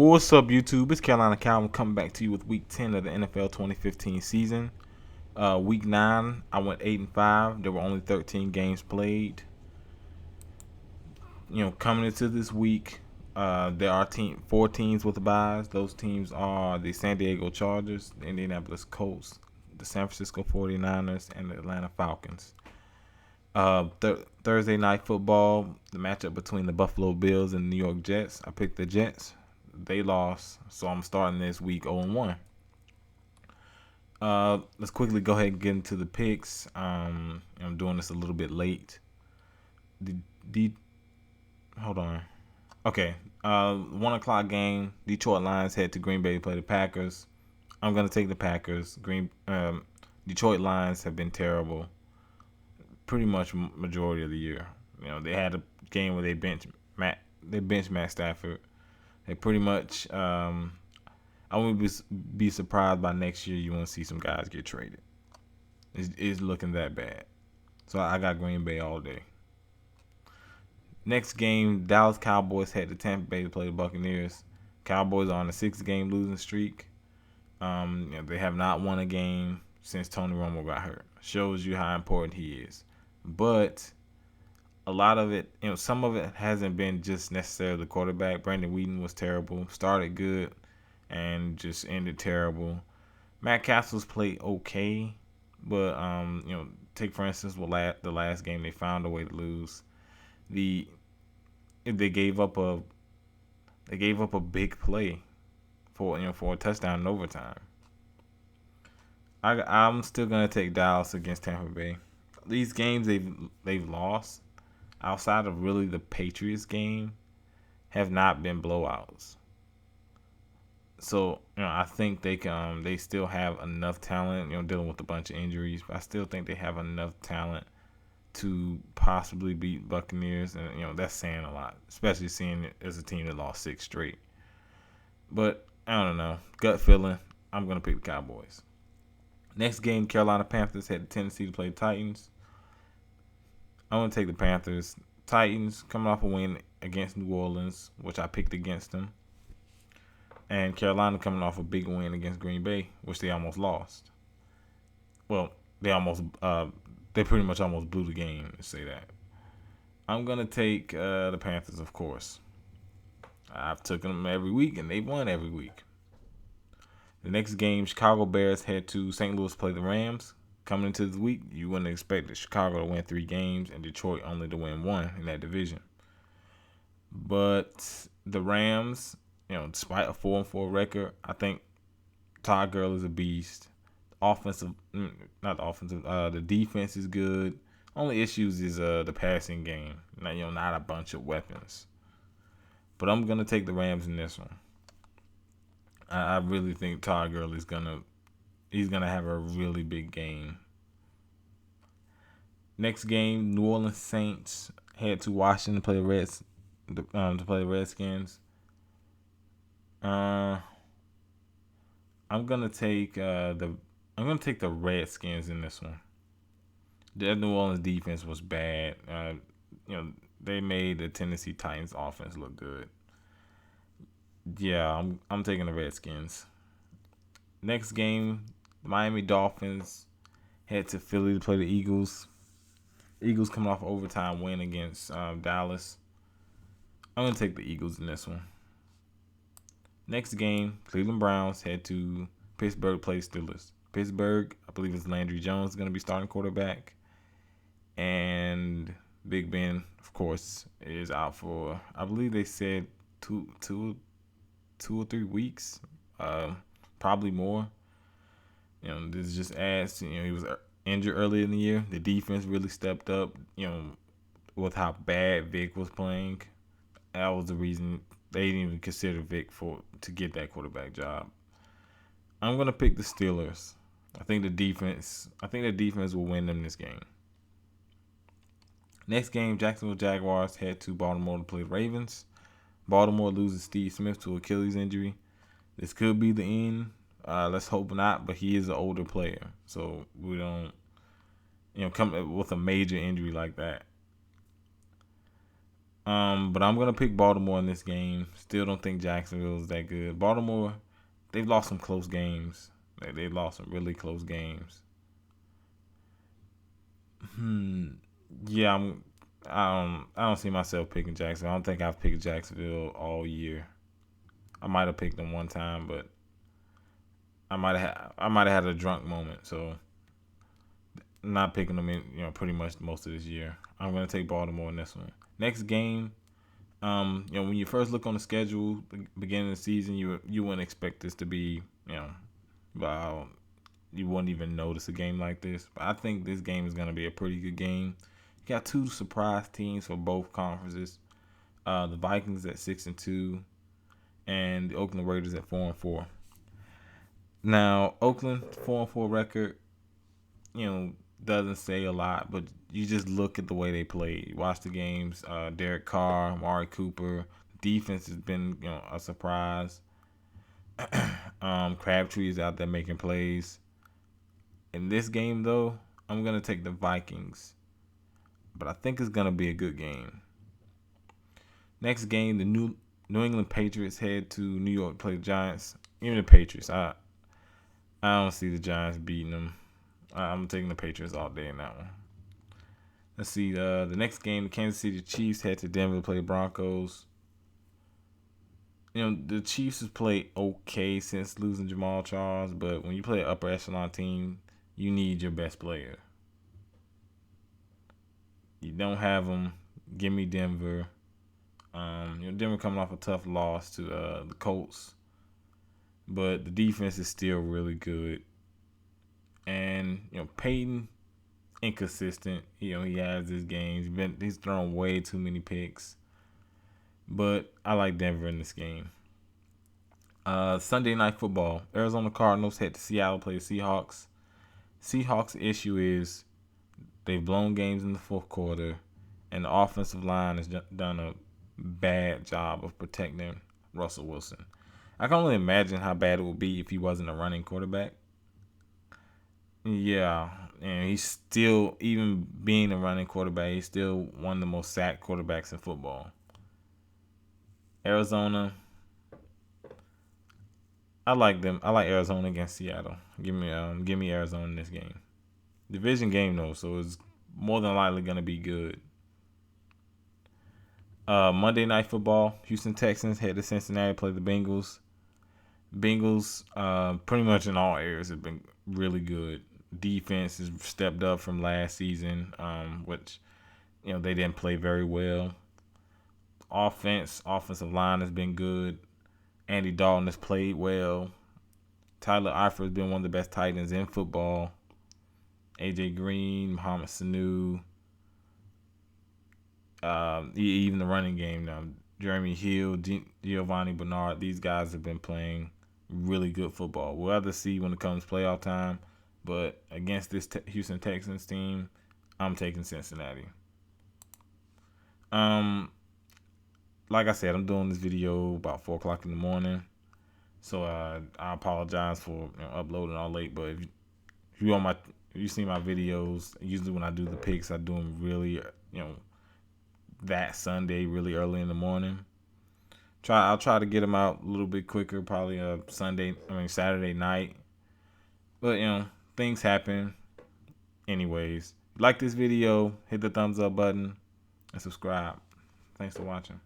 What's up, YouTube? It's Carolina Calvin coming back to you with Week 10 of the NFL 2015 season. Week 9, I went 8-5. There were only 13 games played. Coming into this week, there are four teams with byes. Those teams are the San Diego Chargers, the Indianapolis Colts, the San Francisco 49ers, and the Atlanta Falcons. Thursday night football, the matchup between the Buffalo Bills and the New York Jets. I picked the Jets. They lost, so I'm starting this week 0-1. Let's quickly go ahead and get into the picks. I'm doing this a little bit late. Hold on. Okay. 1 o'clock game. Detroit Lions head to Green Bay to play the Packers. I'm gonna take the Packers. Detroit Lions have been terrible pretty much majority of the year. They had a game where they benched Matt Stafford. They pretty much. I wouldn't be surprised by next year you want to see some guys get traded. It's looking that bad. So I got Green Bay all day. Next game, Dallas Cowboys head to Tampa Bay to play the Buccaneers. Cowboys are on a 6-game losing streak. They have not won a game since Tony Romo got hurt. Shows you how important he is. But a lot of it, some of it hasn't been just necessarily the quarterback. Brandon Whedon was terrible. Started good and just ended terrible. Matt Castle's played okay, but take for instance the last game they found a way to lose. They gave up a big play for a touchdown in overtime. I'm still gonna take Dallas against Tampa Bay. These games they've lost, outside of really the Patriots game, have not been blowouts. So I think they still have enough talent. Dealing with a bunch of injuries, but I still think they have enough talent to possibly beat Buccaneers, and that's saying a lot, especially seeing it as a team that lost 6 straight. But I don't know, gut feeling, I'm gonna pick the Cowboys. Next game, Carolina Panthers head to Tennessee to play the Titans. I'm going to take the Panthers. Titans coming off a win against New Orleans, which I picked against them. And Carolina coming off a big win against Green Bay, which they almost lost. Well, they pretty much almost blew the game, to say that. I'm going to take the Panthers, of course. I've taken them every week, and they've won every week. The next game, Chicago Bears head to St. Louis to play the Rams. Coming into this week, you wouldn't expect Chicago to win 3 games and Detroit only to win 1 in that division. But the Rams, despite a 4-4 record, I think Todd Gurley is a beast. The defense is good. Only issues is the passing game. Not a bunch of weapons. But I'm gonna take the Rams in this one. I really think Todd Gurley's gonna have a really big game. Next game, New Orleans Saints head to Washington to play the Redskins. I'm gonna take the Redskins in this one. The New Orleans defense was bad. They made the Tennessee Titans offense look good. Yeah, I'm taking the Redskins. Next game, the Miami Dolphins head to Philly to play the Eagles. Eagles coming off an overtime win against Dallas. I'm going to take the Eagles in this one. Next game, Cleveland Browns head to Pittsburgh to play Steelers. Pittsburgh, I believe it's Landry Jones going to be starting quarterback. And Big Ben, of course, is out for, I believe they said, two or 3 weeks, probably more. This just adds. He was injured earlier in the year. The defense really stepped up. With how bad Vic was playing, that was the reason they didn't even consider Vic to get that quarterback job. I'm gonna pick the Steelers. I think the defense will win them this game. Next game, Jacksonville Jaguars head to Baltimore to play the Ravens. Baltimore loses Steve Smith to Achilles injury. This could be the end. Let's hope not, but he is an older player. So we don't, come with a major injury like that. But I'm gonna pick Baltimore in this game. Still don't think Jacksonville is that good. Baltimore, they've lost some close games. They lost some really close games. Yeah, I don't see myself picking Jacksonville. I don't think I've picked Jacksonville all year. I might have picked them one time, but I might have had a drunk moment. So not picking them in, pretty much most of this year. I'm gonna take Baltimore in this one. Next game, when you first look on the schedule, the beginning of the season, you wouldn't expect this to be, wow, you wouldn't even notice a game like this. But I think this game is gonna be a pretty good game. You got two surprise teams for both conferences. The Vikings at 6-2, and the Oakland Raiders at 4-4. Now, Oakland 4-4 record, doesn't say a lot, but you just look at the way they play. You watch the games. Derek Carr, Amari Cooper. Defense has been, a surprise. Crabtree is out there making plays. In this game, though, I'm gonna take the Vikings, but I think it's gonna be a good game. Next game, the New England Patriots head to New York to play the Giants. Even the Patriots, I don't see the Giants beating them. I'm taking the Patriots all day in that one. Let's see. The next game, the Kansas City Chiefs head to Denver to play the Broncos. The Chiefs have played okay since losing Jamal Charles, but when you play an upper echelon team, you need your best player. You don't have them. Give me Denver. Denver coming off a tough loss to the Colts, but the defense is still really good. And Peyton, inconsistent. He has his games. He's thrown way too many picks. But I like Denver in this game. Sunday Night Football. Arizona Cardinals head to Seattle to play the Seahawks. Seahawks' issue is they've blown games in the fourth quarter, and the offensive line has done a bad job of protecting Russell Wilson. I can only imagine how bad it would be if he wasn't a running quarterback. Yeah, and he's still, even being a running quarterback, he's still one of the most sacked quarterbacks in football. Arizona, I like them. I like Arizona against Seattle. Give me Arizona in this game. Division game though, so it's more than likely gonna be good. Monday Night Football, Houston Texans head to Cincinnati to play the Bengals. Bengals, pretty much in all areas, have been really good. Defense has stepped up from last season, which they didn't play very well. Offensive line has been good. Andy Dalton has played well. Tyler Eifert has been one of the best tight ends in football. AJ Green, Mohamed Sanu, even the running game now. Jeremy Hill, Giovanni Bernard, these guys have been playing really good football. We'll have to see when it comes playoff time, but against this Houston Texans team, I'm taking Cincinnati. Like I said, I'm doing this video about 4 o'clock in the morning, so I apologize for uploading all late. But if you see my videos, usually when I do the picks, I do them really, that Sunday, really early in the morning. I'll try to get them out a little bit quicker, probably Saturday night. But things happen. Anyways, like this video, hit the thumbs up button, and subscribe. Thanks for watching.